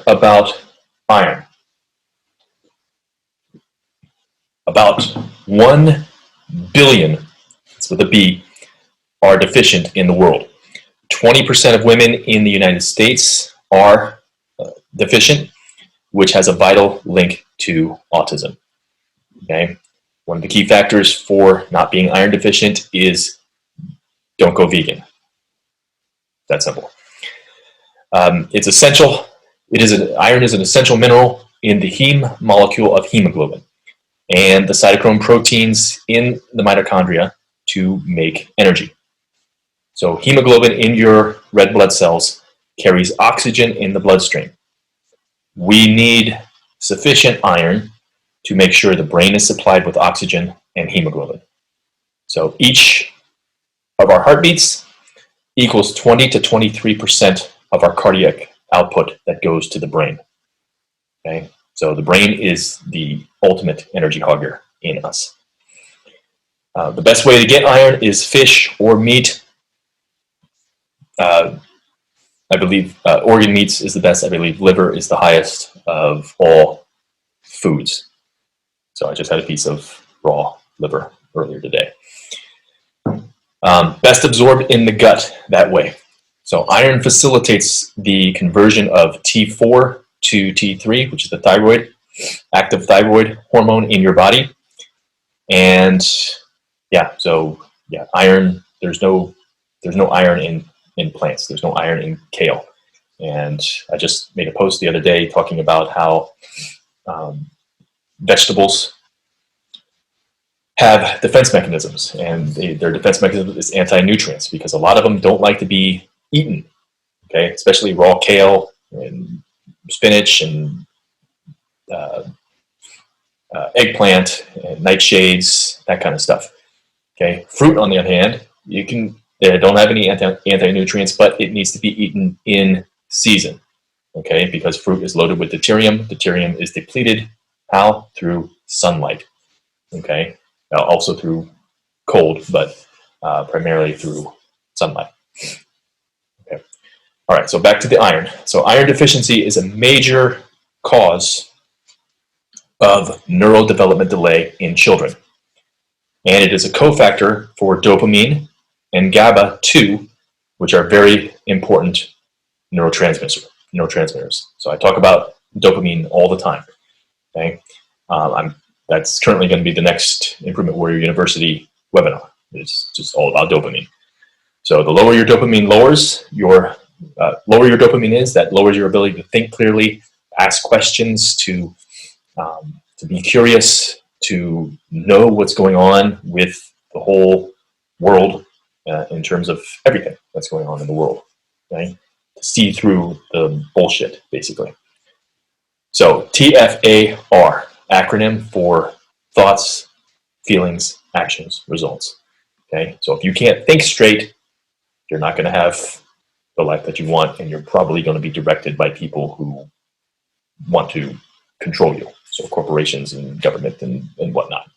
about iron. About 1 billion, it's with a B, are deficient in the world. 20% of women in the United States are deficient, which has a vital link to autism. Okay? One of the key factors for not being iron deficient is don't go vegan. That simple. It's essential. Iron is an essential mineral in the heme molecule of hemoglobin and the cytochrome proteins in the mitochondria to make energy. So hemoglobin in your red blood cells carries oxygen in the bloodstream. We need sufficient iron to make sure the brain is supplied with oxygen and hemoglobin. So each of our heartbeats equals 20 to 23% of our cardiac output that goes to the brain. Okay? So the brain is the ultimate energy hogger in us. The best way to get iron is fish or meat. I believe organ meats is the best. I believe liver is the highest of all foods. So I just had a piece of raw liver earlier today. Best absorbed in the gut that way. So iron facilitates the conversion of T4 to T3, which is the thyroid, active thyroid hormone in your body. And iron, there's no iron in plants. There's no iron in kale. And I just made a post the other day talking about how vegetables have defense mechanisms, and their defense mechanism is anti-nutrients because a lot of them don't like to be eaten, okay? Especially raw kale and spinach and eggplant and nightshades, that kind of stuff, okay? Fruit, on the other hand, they don't have any anti-nutrients, but it needs to be eaten in season, okay? Because fruit is loaded with deuterium. Deuterium is depleted, how? Through sunlight, okay? Also through cold, but primarily through sunlight. Okay. All right, so back to the iron. So iron deficiency is a major cause of neurodevelopment delay in children. And it is a cofactor for dopamine and GABA2, which are very important neurotransmitters. So I talk about dopamine all the time. Okay. That's currently going to be the next Improvement Warrior University webinar. It's just all about dopamine. So the lower your dopamine that lowers your ability to think clearly, ask questions, to be curious, to know what's going on with the whole world in terms of everything that's going on in the world. Okay? To see through the bullshit, basically. So TFAR. Acronym for thoughts, feelings, actions, results. Okay, so if you can't think straight, you're not going to have the life that you want, and you're probably going to be directed by people who want to control you. So corporations and government and whatnot.